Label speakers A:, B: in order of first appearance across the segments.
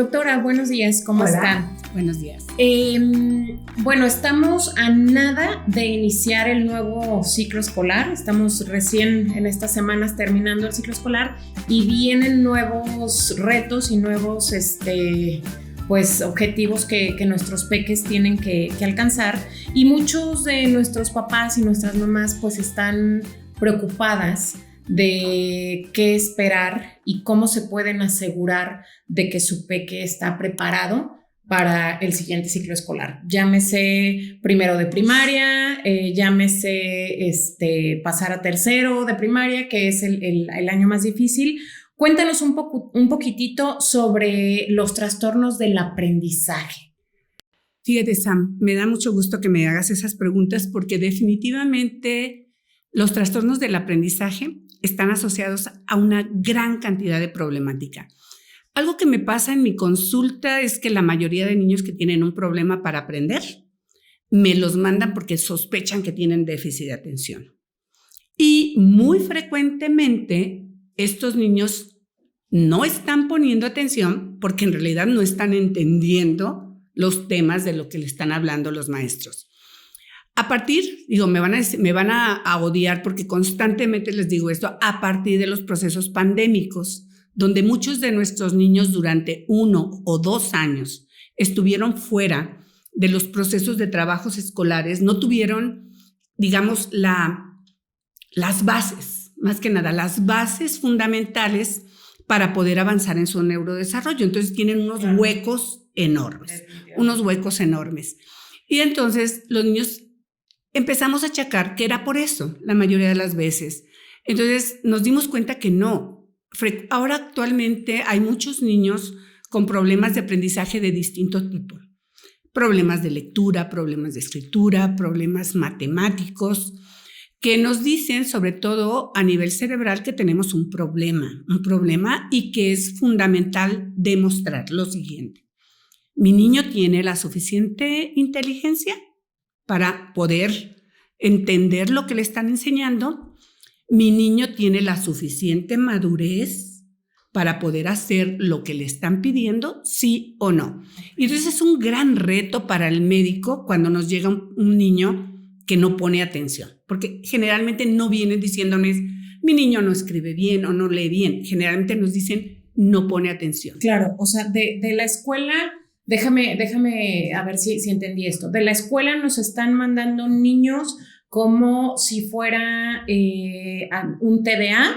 A: Doctora, buenos días, ¿cómo están?
B: Buenos días.
A: Bueno, estamos a nada de iniciar el nuevo ciclo escolar. Estamos recién en estas semanas terminando el ciclo escolar y vienen nuevos retos y nuevos objetivos que nuestros peques tienen que alcanzar. Y muchos de nuestros papás y nuestras mamás pues están preocupadas de qué esperar y cómo se pueden asegurar de que su peque está preparado para el siguiente ciclo escolar. Llámese primero de primaria, llámese pasar a tercero de primaria, que es el año más difícil. Cuéntanos un poquitito sobre los trastornos del aprendizaje.
B: Fíjate, Sam, me da mucho gusto que me hagas esas preguntas porque definitivamente los trastornos del aprendizaje están asociados a una gran cantidad de problemática. Algo que me pasa en mi consulta es que la mayoría de niños que tienen un problema para aprender me los mandan porque sospechan que tienen déficit de atención. Y muy frecuentemente estos niños no están poniendo atención porque en realidad no están entendiendo los temas de lo que le están hablando los maestros. A partir, me van a odiar porque constantemente les digo esto, a partir de los procesos pandémicos, donde muchos de nuestros niños durante 1 o 2 años estuvieron fuera de los procesos de trabajos escolares, no tuvieron, digamos, las bases, más que nada, las bases fundamentales para poder avanzar en su neurodesarrollo. Entonces tienen unos huecos enormes. Y entonces los niños empezamos a achacar que era por eso la mayoría de las veces. Entonces nos dimos cuenta que no. Ahora actualmente hay muchos niños con problemas de aprendizaje de distinto tipo. Problemas de lectura, problemas de escritura, problemas matemáticos, que nos dicen, sobre todo a nivel cerebral, que tenemos un problema y que es fundamental demostrar lo siguiente. ¿Mi niño tiene la suficiente inteligencia para poder entender lo que le están enseñando? ¿Mi niño tiene la suficiente madurez para poder hacer lo que le están pidiendo? ¿Sí o no? Y entonces es un gran reto para el médico cuando nos llega un niño que no pone atención, porque generalmente no vienen diciéndonos, mi niño no escribe bien o no lee bien. Generalmente nos dicen, no pone atención.
A: Claro, o sea, de la escuela, déjame a ver si entendí esto. De la escuela nos están mandando niños como si fuera un TDA,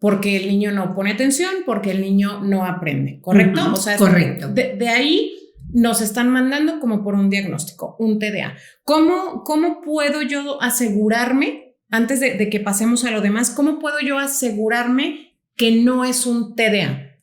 A: porque el niño no pone atención, porque el niño no aprende, ¿correcto?
B: Uh-huh,
A: o sea,
B: correcto.
A: De ahí nos están mandando como por un diagnóstico, un TDA. ¿Cómo puedo yo asegurarme, antes de que pasemos a lo demás, cómo puedo yo asegurarme que no es un TDA?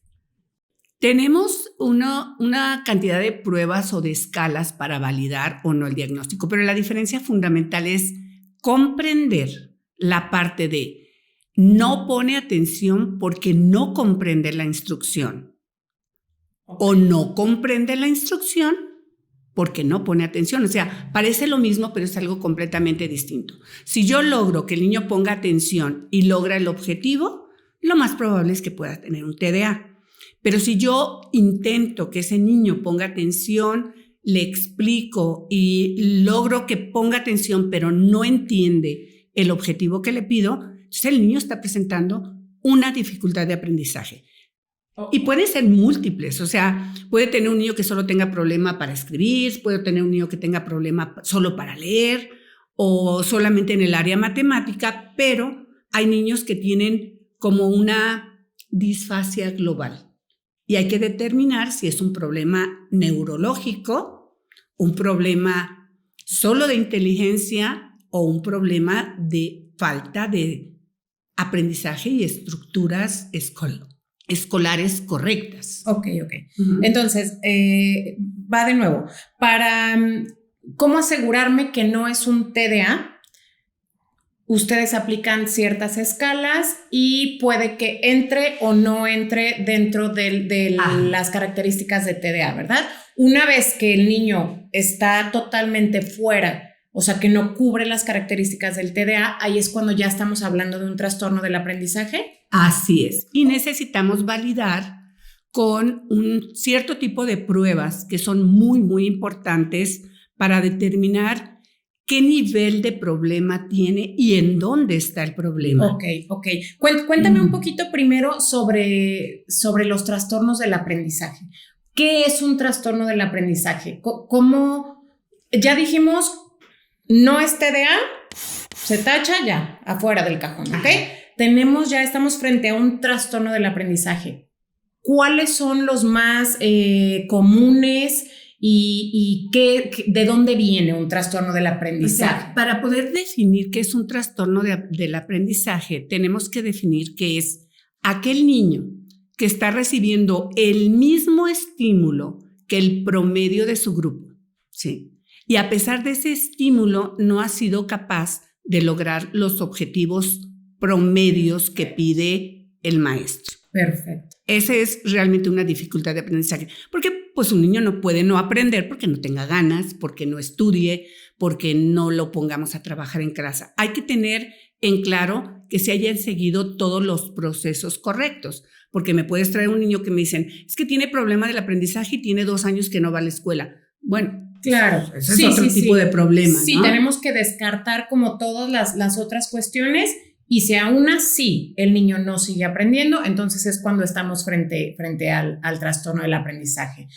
B: Tenemos una cantidad de pruebas o de escalas para validar o no el diagnóstico, pero la diferencia fundamental es comprender la parte de no pone atención porque no comprende la instrucción, o no comprende la instrucción porque no pone atención. O sea, parece lo mismo, pero es algo completamente distinto. Si yo logro que el niño ponga atención y logra el objetivo, lo más probable es que pueda tener un TDA. Pero si yo intento que ese niño ponga atención, le explico y logro que ponga atención, pero no entiende el objetivo que le pido, entonces el niño está presentando una dificultad de aprendizaje. Y puede ser múltiples, o sea, puede tener un niño que solo tenga problema para escribir, puede tener un niño que tenga problema solo para leer o solamente en el área matemática, pero hay niños que tienen como una disfasia global. Y hay que determinar si es un problema neurológico, un problema solo de inteligencia o un problema de falta de aprendizaje y estructuras escolares correctas.
A: Ok. Uh-huh. Entonces, va de nuevo. Para cómo asegurarme que no es un TDA, ustedes aplican ciertas escalas y puede que entre o no entre dentro de las características de TDA, ¿verdad? Una vez que el niño está totalmente fuera, o sea, que no cubre las características del TDA, ahí es cuando ya estamos hablando de un trastorno del aprendizaje.
B: Así es. Y necesitamos validar con un cierto tipo de pruebas que son muy, muy importantes para determinar qué nivel de problema tiene y en dónde está el problema.
A: Ok. Cuéntame un poquito primero sobre los trastornos del aprendizaje. ¿Qué es un trastorno del aprendizaje? ¿Cómo? Ya dijimos, no es TDA, se tacha ya, afuera del cajón, ¿ok? Estamos frente a un trastorno del aprendizaje. ¿Cuáles son los más comunes y de dónde viene un trastorno del aprendizaje?
B: O sea, para poder definir qué es un trastorno del aprendizaje, tenemos que definir qué es aquel niño que está recibiendo el mismo estímulo que el promedio de su grupo, ¿sí? Y a pesar de ese estímulo, no ha sido capaz de lograr los objetivos promedios que pide el maestro.
A: Perfecto.
B: Esa es realmente una dificultad de aprendizaje, porque pues un niño no puede no aprender porque no tenga ganas, porque no estudie, porque no lo pongamos a trabajar en casa. Hay que tener en claro que se hayan seguido todos los procesos correctos, porque me puedes traer un niño que me dicen, es que tiene problema del aprendizaje y tiene 2 años que no va a la escuela. Bueno,
A: claro,
B: ese es otro tipo de problema,
A: Sí,
B: ¿no?
A: tenemos que descartar como todas las otras cuestiones. Y si aún así el niño no sigue aprendiendo, entonces es cuando estamos frente al trastorno del aprendizaje.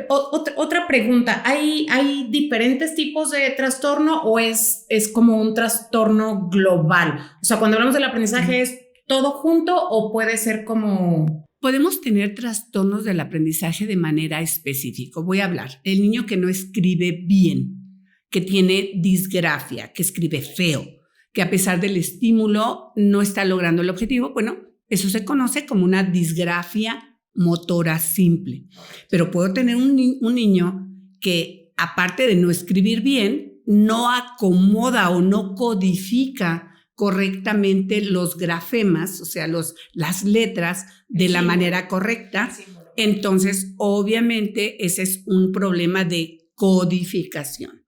A: Otra pregunta, ¿hay diferentes tipos de trastorno o es como un trastorno global? O sea, cuando hablamos del aprendizaje, ¿es todo junto o puede ser como...?
B: Podemos tener trastornos del aprendizaje de manera específica. Voy a hablar. El niño que no escribe bien, que tiene disgrafia, que escribe feo, que a pesar del estímulo no está logrando el objetivo, bueno, eso se conoce como una disgrafia motora simple. Pero puedo tener un niño que, aparte de no escribir bien, no acomoda o no codifica correctamente los grafemas, o sea, las letras de la manera correcta. Entonces, obviamente, ese es un problema de codificación.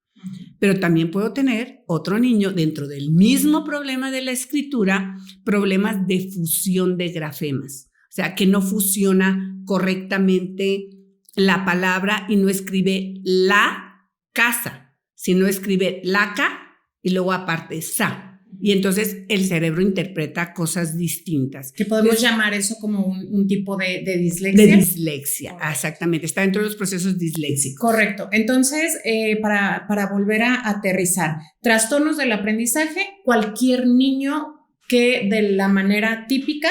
B: Pero también puedo tener otro niño dentro del mismo problema de la escritura, problemas de fusión de grafemas. O sea, que no fusiona correctamente la palabra y no escribe la casa, sino escribe laca y luego aparte sa. Y entonces el cerebro interpreta cosas distintas.
A: Que podemos llamar eso como un tipo de dislexia.
B: De dislexia, exactamente. Está dentro de los procesos disléxicos.
A: Correcto. Entonces, para volver a aterrizar, trastornos del aprendizaje, cualquier niño que de la manera típica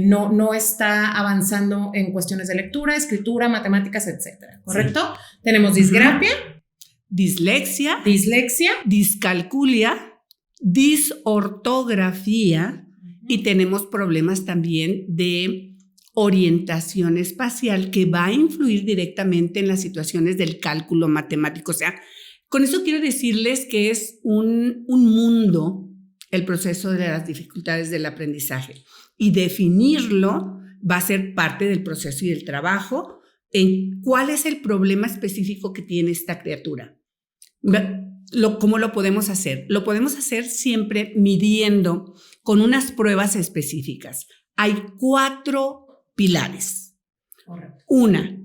A: no está avanzando en cuestiones de lectura, escritura, matemáticas, etcétera. ¿Correcto? Sí. Tenemos disgrafia.
B: Dislexia.
A: Dislexia.
B: Discalculia. Disortografía y tenemos problemas también de orientación espacial que va a influir directamente en las situaciones del cálculo matemático. O sea, con eso quiero decirles que es un mundo el proceso de las dificultades del aprendizaje y definirlo va a ser parte del proceso y del trabajo en cuál es el problema específico que tiene esta criatura. ¿Cómo lo podemos hacer? Lo podemos hacer siempre midiendo con unas pruebas específicas. Hay 4 pilares.
A: Correcto.
B: Una,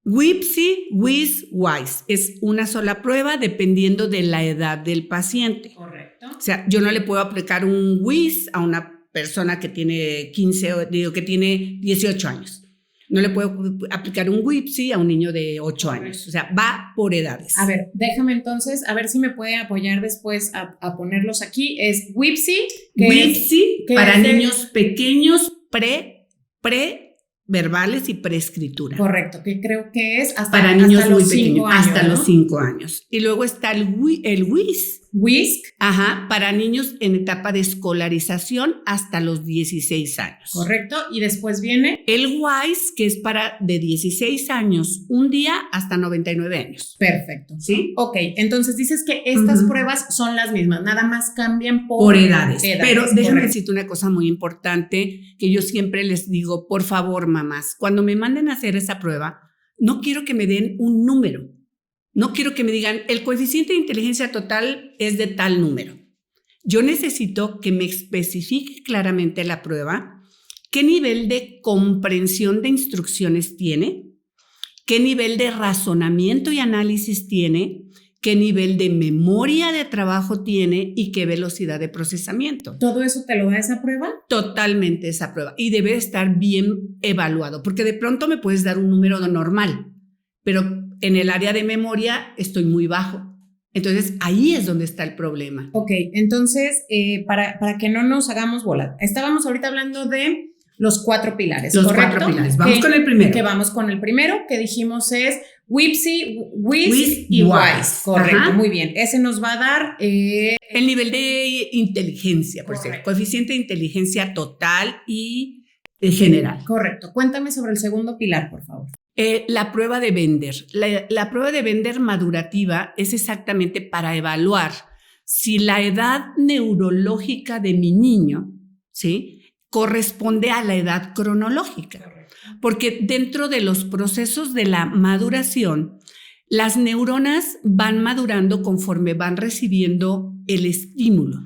B: WIPSI, WIS, WISE. Es una sola prueba dependiendo de la edad del paciente.
A: Correcto.
B: O sea, yo no le puedo aplicar un WIS a una persona que tiene 18 años. No le puedo aplicar un WIPSI a un niño de 8 años. O sea, va por edades.
A: A ver, déjame entonces, a ver si me puede apoyar después a ponerlos aquí. Es WIPSI.
B: WIPSI para niños pequeños, pre-verbales y preescritura.
A: Correcto, que creo que es
B: para niños muy
A: los
B: pequeños,
A: 5 años,
B: hasta
A: ¿no?
B: los 5 años. Y luego está el WIS.
A: WISC.
B: Ajá, para niños en etapa de escolarización hasta los 16 años.
A: Correcto, y después viene
B: el WISE, que es para de 16 años, un día hasta 99 años.
A: Perfecto.
B: ¿Sí?
A: Ok, entonces dices que estas pruebas son las mismas, nada más cambian
B: por edades. Pero déjame
A: correcto.
B: decirte una cosa muy importante que yo siempre les digo, por favor, mamás, cuando me manden a hacer esa prueba, no quiero que me den un número. No quiero que me digan, el coeficiente de inteligencia total es de tal número. Yo necesito que me especifique claramente la prueba qué nivel de comprensión de instrucciones tiene, qué nivel de razonamiento y análisis tiene, qué nivel de memoria de trabajo tiene y qué velocidad de procesamiento.
A: ¿Todo eso te lo da esa prueba?
B: Totalmente esa prueba, y debe estar bien evaluado, porque de pronto me puedes dar un número normal, pero en el área de memoria estoy muy bajo. Entonces, ahí es donde está el problema.
A: Ok, entonces, para que no nos hagamos bolas, estábamos ahorita hablando de los 4 pilares,
B: Los
A: ¿correcto?
B: 4 pilares. Vamos con el primero.
A: Que vamos con el primero, que dijimos es WIPSI, WIS y WISE. Correcto, ajá, muy bien. Ese nos va a dar...
B: el nivel de inteligencia, por cierto, coeficiente de inteligencia total y general.
A: Correcto. Cuéntame sobre el segundo pilar, por favor.
B: La prueba de Bender. La prueba de Bender madurativa es exactamente para evaluar si la edad neurológica de mi niño, ¿sí?, corresponde a la edad cronológica. Porque dentro de los procesos de la maduración, las neuronas van madurando conforme van recibiendo el estímulo.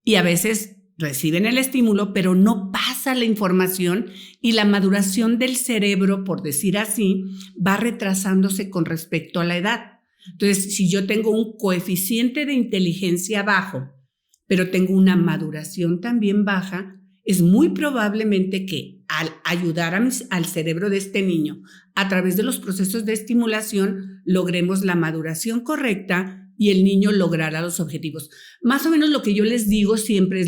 B: Y a veces reciben el estímulo, pero no pasa la información y la maduración del cerebro, por decir así, va retrasándose con respecto a la edad. Entonces, si yo tengo un coeficiente de inteligencia bajo, pero tengo una maduración también baja, es muy probablemente que al ayudar al cerebro de este niño a través de los procesos de estimulación logremos la maduración correcta y el niño logrará los objetivos. Más o menos lo que yo les digo siempre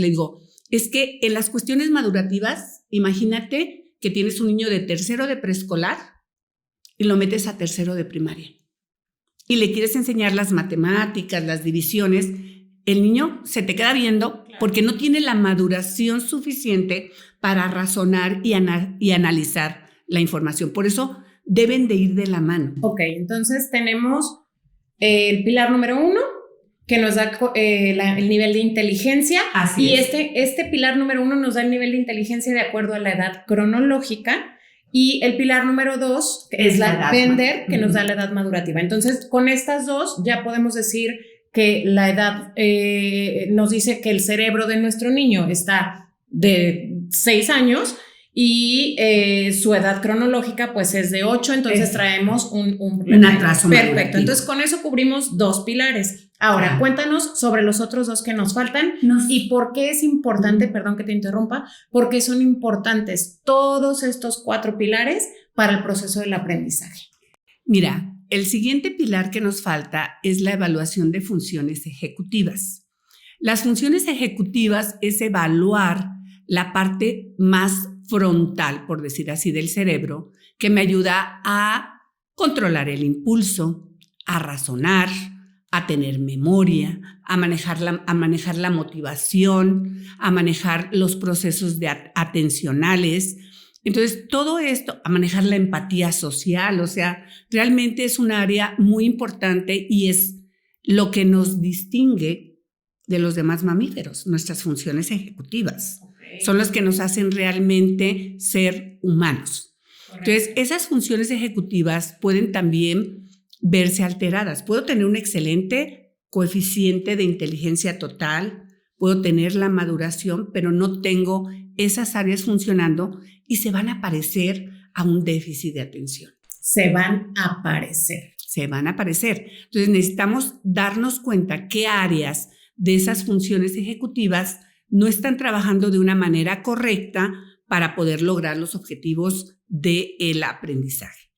B: es que en las cuestiones madurativas, imagínate que tienes un niño de tercero de preescolar y lo metes a tercero de primaria y le quieres enseñar las matemáticas, las divisiones. El niño se te queda viendo porque no tiene la maduración suficiente para razonar y analizar la información. Por eso deben de ir de la mano.
A: Ok, entonces tenemos el pilar número 1, que nos da el nivel de inteligencia.
B: Así
A: y
B: es.
A: Este pilar número 1 nos da el nivel de inteligencia de acuerdo a la edad cronológica. Y el pilar número 2 es la Bender, que nos da la edad madurativa. Entonces, con estas dos ya podemos decir que la edad nos dice que el cerebro de nuestro niño está de 6 años y su edad cronológica pues es de 8, entonces traemos un
B: atraso.
A: Perfecto, entonces con eso cubrimos 2 pilares. Ahora, cuéntanos sobre los otros 2 que nos faltan y por qué es importante, perdón que te interrumpa, por qué son importantes todos estos 4 pilares para el proceso del aprendizaje.
B: Mira, el siguiente pilar que nos falta es la evaluación de funciones ejecutivas. Las funciones ejecutivas es evaluar la parte más frontal, por decir así, del cerebro, que me ayuda a controlar el impulso, a razonar, a tener memoria, a manejar la motivación, a manejar los procesos atencionales. Entonces, todo esto, a manejar la empatía social, o sea, realmente es un área muy importante y es lo que nos distingue de los demás mamíferos, nuestras funciones ejecutivas. Son las que nos hacen realmente ser humanos. Entonces, esas funciones ejecutivas pueden también verse alteradas. Puedo tener un excelente coeficiente de inteligencia total, puedo tener la maduración, pero no tengo esas áreas funcionando y se van a parecer a un déficit de atención.
A: Se van a parecer.
B: Entonces necesitamos darnos cuenta qué áreas de esas funciones ejecutivas no están trabajando de una manera correcta para poder lograr los objetivos del aprendizaje.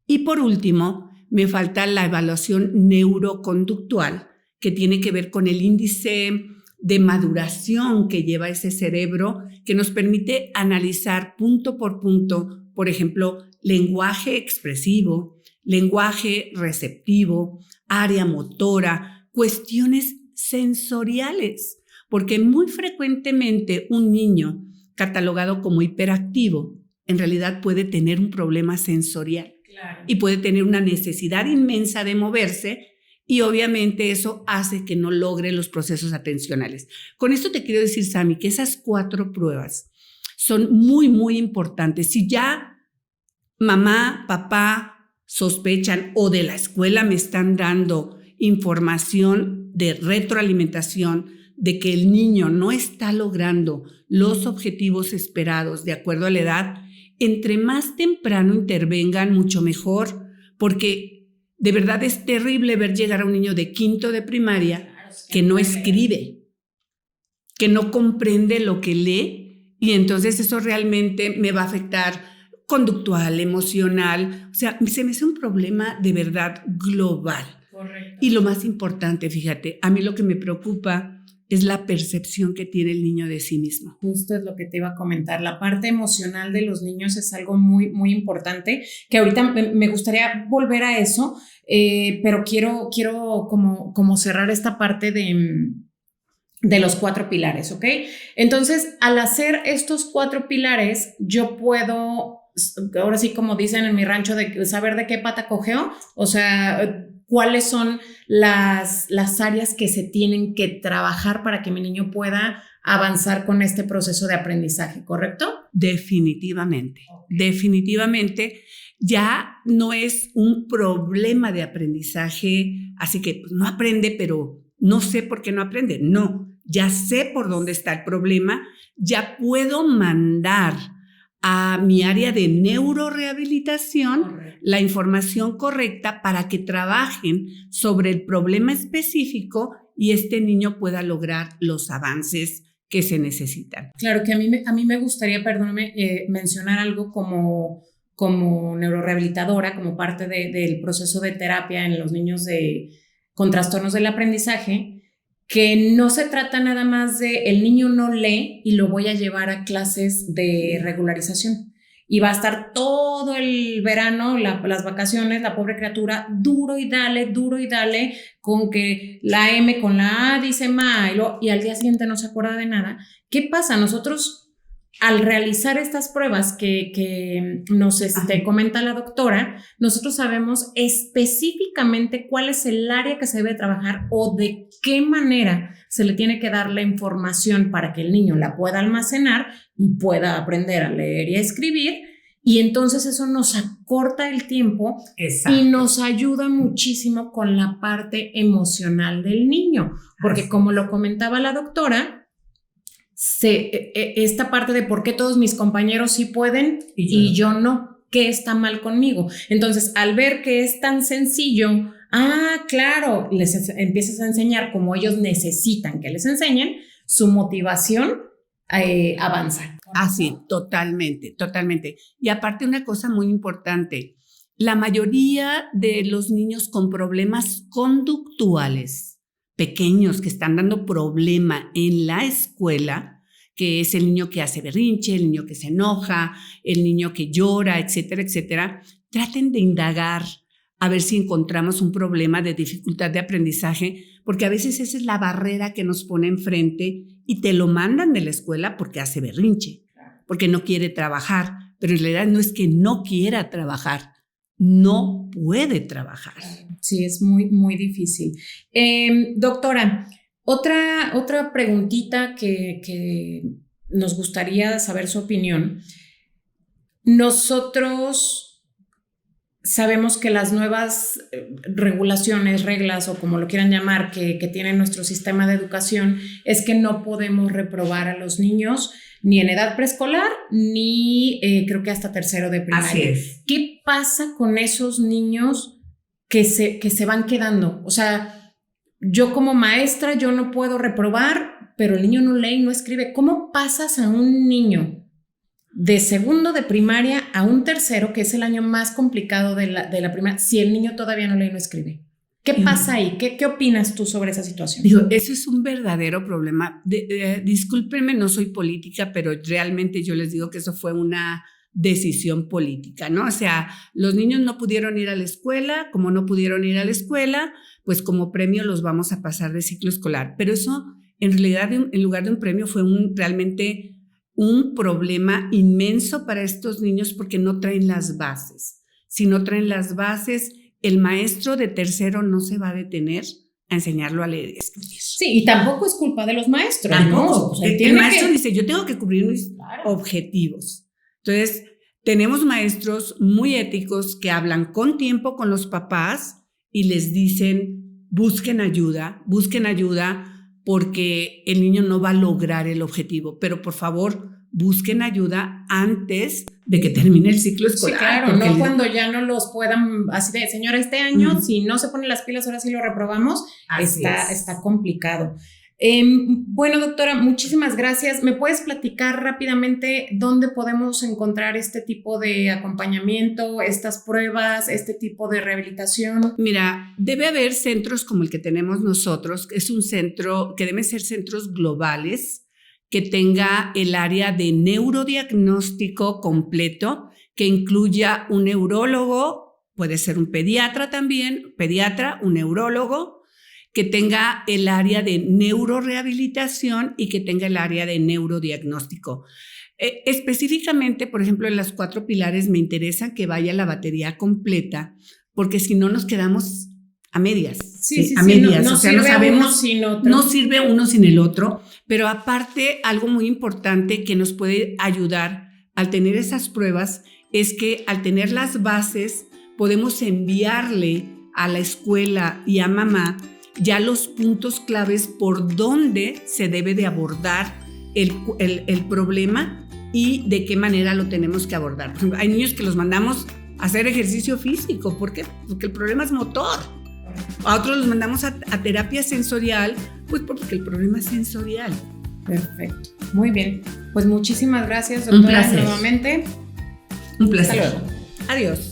B: Y por último, me falta la evaluación neuroconductual, que tiene que ver con el índice de maduración que lleva ese cerebro, que nos permite analizar punto por punto, por ejemplo, lenguaje expresivo, lenguaje receptivo, área motora, cuestiones sensoriales, porque muy frecuentemente un niño catalogado como hiperactivo en realidad puede tener un problema sensorial. Claro. Y puede tener una necesidad inmensa de moverse y obviamente eso hace que no logre los procesos atencionales. Con esto te quiero decir, Sami, que esas 4 pruebas son muy, muy importantes. Si ya mamá, papá sospechan o de la escuela me están dando información de retroalimentación de que el niño no está logrando los objetivos esperados de acuerdo a la edad, entre más temprano intervengan, mucho mejor, porque de verdad es terrible ver llegar a un niño de quinto de primaria que no escribe, que no comprende lo que lee, y entonces eso realmente me va a afectar conductual, emocional. O sea, se me hace un problema de verdad global.
A: Correcto.
B: Y lo más importante, fíjate, a mí lo que me preocupa es la percepción que tiene el niño de sí mismo.
A: Justo es lo que te iba a comentar. La parte emocional de los niños es algo muy, muy importante, que ahorita me gustaría volver a eso, pero quiero como cerrar esta parte de los 4 pilares, ¿ok? Entonces, al hacer estos 4 pilares, yo puedo, ahora sí como dicen en mi rancho, de saber de qué pata cojeo, o sea, cuáles son las áreas que se tienen que trabajar para que mi niño pueda avanzar con este proceso de aprendizaje, ¿correcto?
B: Definitivamente, definitivamente. Ya no es un problema de aprendizaje, así que pues, no aprende, pero no sé por qué no aprende. No, ya sé por dónde está el problema, ya puedo mandar a mi área de neurorehabilitación la información correcta para que trabajen sobre el problema específico y este niño pueda lograr los avances que se necesitan.
A: Claro, que a mí me gustaría, perdóname, mencionar algo como neurorehabilitadora, como parte del proceso de terapia en los niños con trastornos del aprendizaje, que no se trata nada más de el niño no lee y lo voy a llevar a clases de regularización. Y va a estar todo el verano, las vacaciones, la pobre criatura, duro y dale, con que la M con la A dice ma, y al día siguiente no se acuerda de nada. ¿Qué pasa? Nosotros, al realizar estas pruebas que nos comenta la doctora, nosotros sabemos específicamente cuál es el área que se debe trabajar o de qué manera se le tiene que dar la información para que el niño la pueda almacenar y pueda aprender a leer y a escribir. Y entonces eso nos acorta el tiempo. Exacto. Y nos ayuda muchísimo con la parte emocional del niño, porque como lo comentaba la doctora, esta parte de por qué todos mis compañeros sí pueden y yo no, ¿qué está mal conmigo? Entonces, al ver que es tan sencillo, claro, les empiezas a enseñar como ellos necesitan que les enseñen, su motivación avanza.
B: Sí, totalmente, totalmente. Y aparte una cosa muy importante, la mayoría de los niños con problemas conductuales pequeños que están dando problema en la escuela, que es el niño que hace berrinche, el niño que se enoja, el niño que llora, etcétera, etcétera, traten de indagar a ver si encontramos un problema de dificultad de aprendizaje, porque a veces esa es la barrera que nos pone enfrente y te lo mandan de la escuela porque hace berrinche, porque no quiere trabajar, pero en realidad no es que no quiera trabajar, no puede trabajar.
A: Sí, es muy, muy difícil. Doctora, otra preguntita que nos gustaría saber su opinión. Nosotros sabemos que las nuevas regulaciones, reglas o como lo quieran llamar que tiene nuestro sistema de educación es que no podemos reprobar a los niños ni en edad preescolar, ni creo que hasta tercero de primaria.
B: Así es.
A: ¿Qué pasa con esos niños que se van quedando? O sea, yo como maestra, yo no puedo reprobar, pero el niño no lee y no escribe. ¿Cómo pasas a un niño de segundo de primaria a un tercero, que es el año más complicado de la primaria, si el niño todavía no lee y no escribe? ¿Qué pasa ahí? ¿Qué opinas tú sobre esa situación?
B: Digo, eso es un verdadero problema. Discúlpenme, no soy política, pero realmente yo les digo que eso fue una decisión política, ¿no? O sea, los niños no pudieron ir a la escuela, como no pudieron ir a la escuela, pues como premio los vamos a pasar de ciclo escolar. Pero eso, en realidad, en lugar de un premio, fue realmente un problema inmenso para estos niños porque no traen las bases. Si no traen las bases, el maestro de tercero no se va a detener a enseñarlo a leer y escribir.
A: Sí, y tampoco es culpa de los maestros,
B: tampoco,
A: ¿no? O sea,
B: el maestro dice, yo tengo que cubrir mis objetivos. Entonces, tenemos maestros muy éticos que hablan con tiempo con los papás y les dicen, busquen ayuda, porque el niño no va a lograr el objetivo. Pero por favor, busquen ayuda antes de que termine el ciclo escolar.
A: Sí, claro, no cuando ya no los puedan, así de, señora, este año, si no se ponen las pilas, ahora sí lo reprobamos, está complicado. Bueno, doctora, muchísimas gracias. ¿Me puedes platicar rápidamente dónde podemos encontrar este tipo de acompañamiento, estas pruebas, este tipo de rehabilitación?
B: Mira, debe haber centros como el que tenemos nosotros, que es un centro que deben ser centros globales, que tenga el área de neurodiagnóstico completo, que incluya un neurólogo, puede ser un pediatra también, un neurólogo, que tenga el área de neurorehabilitación y que tenga el área de neurodiagnóstico. Específicamente, por ejemplo, en las 4 pilares me interesa que vaya la batería completa, porque si no nos quedamos a medias.
A: Sí,
B: medias.
A: No,
B: o sea,
A: no
B: no sabemos,
A: uno sin otro.
B: No sirve uno sin el otro, pero aparte, algo muy importante que nos puede ayudar al tener esas pruebas es que al tener las bases podemos enviarle a la escuela y a mamá ya los puntos claves por donde se debe de abordar el problema y de qué manera lo tenemos que abordar. Por ejemplo, hay niños que los mandamos a hacer ejercicio físico. ¿Por qué? Porque el problema es motor. A otros los mandamos a terapia sensorial, pues porque el problema es sensorial.
A: Perfecto. Muy bien. Pues muchísimas gracias, doctora, nuevamente.
B: Un placer.
A: Hasta luego.
B: Adiós.